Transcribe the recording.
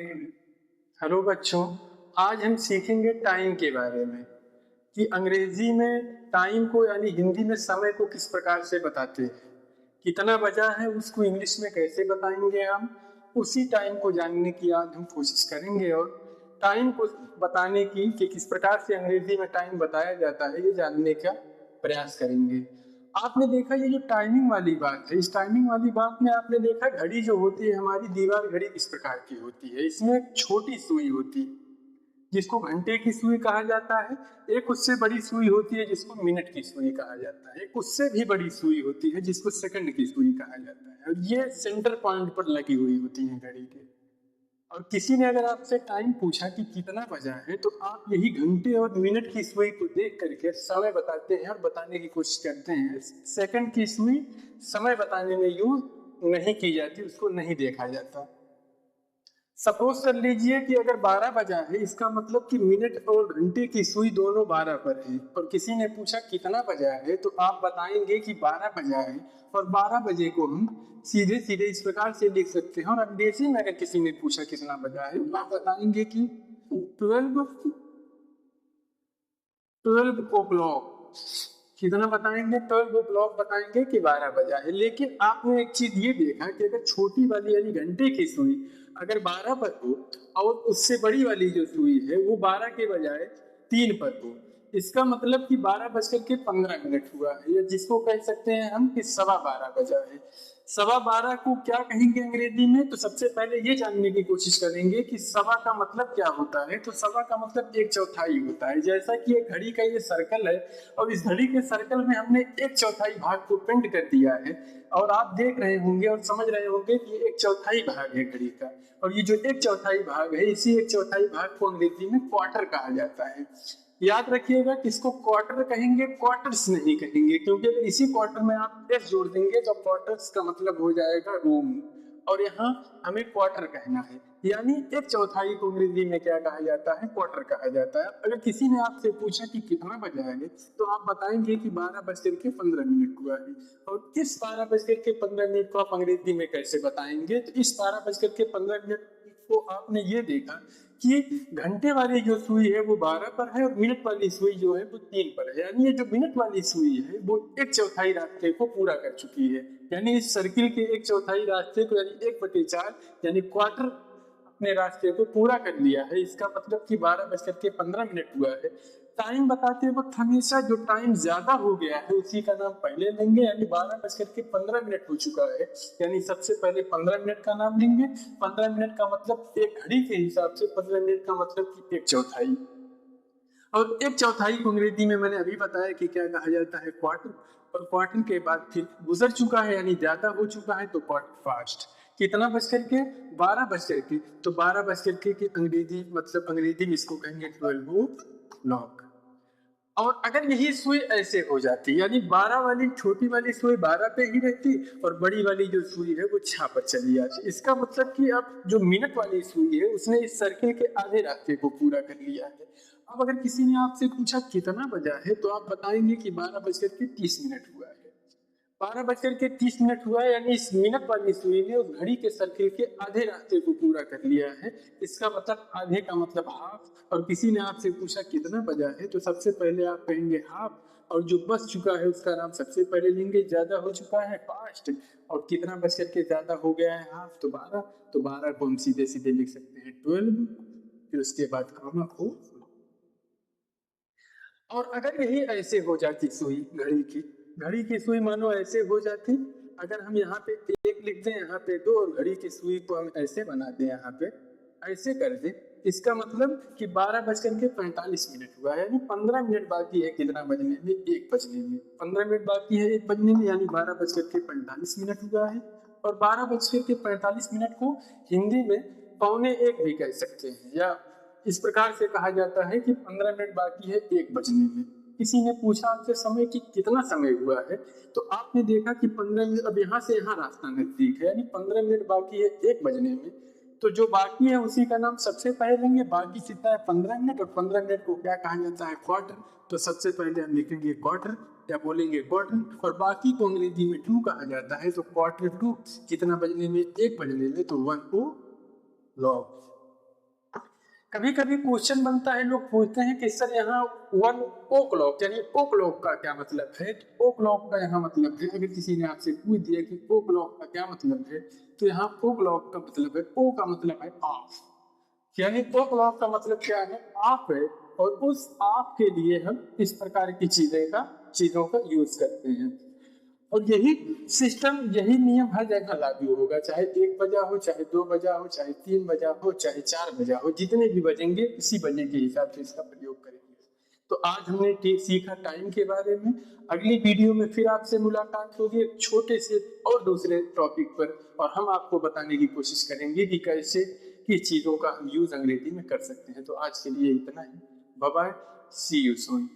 Hello बच्चों, आज हम सीखेंगे टाइम के बारे में कि अंग्रेजी में टाइम को यानी हिंदी में समय को किस प्रकार से बताते हैं। कितना बजा है उसको इंग्लिश में कैसे बताएंगे हम, उसी टाइम को जानने की आज हम कोशिश करेंगे और टाइम को बताने की कि किस प्रकार से अंग्रेजी में टाइम बताया जाता है ये जानने का प्रयास करेंगे। आपने देखा ये जो टाइमिंग वाली बात है, इस टाइमिंग वाली बात में आपने देखा घड़ी जो होती है हमारी दीवार घड़ी किस प्रकार की होती है। इसमें एक छोटी सुई होती है जिसको घंटे की सुई कहा जाता है, एक उससे बड़ी सुई होती है जिसको मिनट की सुई कहा जाता है, एक उससे भी बड़ी सुई होती है जिसको सेकंड की सुई कहा जाता है और ये सेंटर पॉइंट पर लगी हुई होती है घड़ी के। और किसी ने अगर आपसे टाइम पूछा कि कितना बजा है तो आप यही घंटे और मिनट की सुई को देख करके समय बताते हैं और बताने की कोशिश करते हैं। सेकंड की सुई समय बताने में यूज नहीं की जाती, उसको नहीं देखा जाता। सपोज कर लीजिए कि अगर 12 बजा है इसका मतलब कि मिनट और घंटे की सुई दोनों 12 पर है और किसी ने पूछा कितना बजा है तो आप बताएंगे कि 12 बजा है और 12 बजे को हम सीधे सीधे इस प्रकार से लिख सकते हैं। और अंग्रेजी में अगर किसी ने पूछा कितना बजा है तो आप बताएंगे कि 12 ओ क्लॉक। कितना बताएंगे? 12 ओ क्लॉक बताएंगे कि 12 बजा है। लेकिन आपने एक चीज ये देखा कि अगर छोटी वाली यानी घंटे की सुई अगर 12 पर हो और उससे बड़ी वाली जो सुई है वो 12 के बजाय 3 पर हो, इसका मतलब कि 12:15 हुआ है या जिसको कह सकते हैं हम कि 12:15 बजा है। 12:15 को क्या कहेंगे अंग्रेजी में? तो सबसे पहले ये जानने की कोशिश करेंगे कि सवा का मतलब क्या होता है। तो सवा का मतलब एक चौथाई होता है। जैसा कि एक घड़ी का ये सर्कल है और इस घड़ी के सर्कल में हमने एक चौथाई भाग को पेंट कर दिया है और आप देख रहे होंगे और समझ रहे होंगे कि ये एक चौथाई भाग है घड़ी का। और ये जो एक चौथाई भाग है इसी एक चौथाई भाग को अंग्रेजी में क्वार्टर कहा जाता है। याद रखिएगा कि इसको क्वार्टर कहेंगे, क्वार्टर्स नहीं कहेंगे, क्योंकि अगर इसी क्वार्टर में आप एस जोड़ देंगे तो क्वार्टर्स का मतलब हो जाएगा रूम और यहाँ हमें क्वार्टर कहना है। यानी एक चौथाई को अंग्रेजी में क्या कहा जाता है? क्वार्टर कहा जाता है। अगर किसी ने आपसे पूछा कि कितना बजा है तो आप बताएंगे कि 12:15 हुआ है। और इस 12:15 को आप अंग्रेजी में कैसे बताएंगे? तो इस 12:15 को आपने ये देखा कि घंटे वाली जो सुई है वो 12 पर है और मिनट वाली सुई जो है वो 3 पर है। यानी ये जो मिनट वाली सुई है वो एक चौथाई रास्ते को पूरा कर चुकी है। यानी इस सर्किल के एक चौथाई रास्ते को यानी 1/4 यानी क्वार्टर अपने रास्ते को पूरा कर लिया है। इसका मतलब कि 12:15 हुआ है। टाइम बताते वक्त हमेशा जो टाइम ज्यादा हो गया है उसी का नाम पहले लेंगे। यानी 12:15 हो चुका है यानी सबसे पहले 15 मिनट का नाम लेंगे। 15 मिनट का मतलब एक घड़ी के हिसाब से 15 मिनट का मतलब कि एक चौथाई। और एक चौथाई को अंग्रेजी में मैंने अभी बताया कि क्या कहा जाता है? क्वार्टर। और क्वार्टर के बाद फिर गुजर चुका है यानी ज्यादा हो चुका है तो क्वार्टर फास्ट। कितना बज करके? 12 बज करके। तो 12 बज करके की अंग्रेजी मतलब अंग्रेजी में इसको कहेंगे 12 ओ क्लॉक। और अगर यही सुई ऐसे हो जाती यानी 12 वाली छोटी वाली सुई 12 पे ही रहती और बड़ी वाली जो सुई है वो 6 पर चली जाती, इसका मतलब कि अब जो मिनट वाली सुई है उसने इस सर्किल के आधे रास्ते को पूरा कर लिया है। अब अगर किसी ने आपसे पूछा कितना बजा है तो आप बताएंगे कि 12:30 हुआ है। 12:30 हुआ है यानी इस मिनट वाली सुई ने उस घड़ी के सर्किल के आधे रास्ते को पूरा कर लिया है। इसका मतलब आधे का मतलब हाफ। और किसी ने आपसे पूछा कितना बजा है तो सबसे पहले आप कहेंगे हाफ और जो बच चुका है उसका नाम सबसे पहले लेंगे। ज्यादा हो चुका है फास्ट और कितना बज करके ज्यादा हो गया है हाफ तो 12। तो 12 को हम सीधे सीधे लिख सकते हैं 12, फिर उसके बाद कॉमा को। और अगर यही ऐसे हो जाती सुई घड़ी की सुई मानो ऐसे हो जाती। अगर हम यहाँ पे एक लिख दें यहाँ पे 2 और घड़ी की सुई को हम ऐसे बना दें यहाँ पे ऐसे कर दें, इसका मतलब कि 12:45 हुआ है यानी 15 मिनट बाकी है कितना बजने में? 1 बजने में। 15 मिनट बाकी है 1 बजने में यानी 12:45 हुआ है। और 12:45 को हिंदी में पौने 1 भी कह सकते हैं या इस प्रकार से कहा जाता है कि 15 मिनट बाकी है 1 बजने में। किसी ने पूछा आपसे समय कि कितना समय हुआ है तो आपने देखा कि 15 मिनट, अब यहाँ से यहाँ रास्ता नजदीक है यानी 15 मिनट बाकी है 1 बजने में। तो जो बाकी है उसी का नाम सबसे पहले लेंगे। बाकी कितना है? 15 मिनट। और 15 मिनट को क्या कहा जाता है? क्वार्टर। तो सबसे पहले हम लिखेंगे क्वार्टर या बोलेंगे क्वार्टर और बाकी को अंग्रेजी में 2 कहा जाता है। तो क्वार्टर टू कितना बजने में? 1 बजने में तो 1 ओ क्लॉक। कभी कभी क्वेश्चन बनता है, लोग पूछते हैं कि सर यहाँ 1 o'clock यानी ओ क्लॉक का क्या मतलब है। ओ क्लॉक का यहाँ मतलब है, अगर किसी ने आपसे पूछ दिया कि ओ क्लॉक का क्या मतलब है, तो यहाँ ओ क्लॉक का मतलब है, ओ का मतलब है ऑफ, यानी ओ क्लॉक का मतलब क्या है, ऑफ है। और उस ऑफ के लिए हम इस प्रकार की चीजों का यूज करते हैं। और यही सिस्टम, यही नियम हर जगह लागू होगा, चाहे 1 बजा हो, चाहे 2 बजा हो, चाहे 3 बजा हो, चाहे 4 बजा हो, जितने भी बजेंगे उसी बजे के हिसाब से इसका प्रयोग करेंगे। तो आज हमने सीखा टाइम के बारे में। अगली वीडियो में फिर आपसे मुलाकात होगी एक छोटे से और दूसरे टॉपिक पर, और हम आपको बताने की कोशिश करेंगे कि कैसे किस चीजों का हम यूज अंग्रेजी में कर सकते हैं। तो आज के लिए इतना ही। Bye bye, see you soon.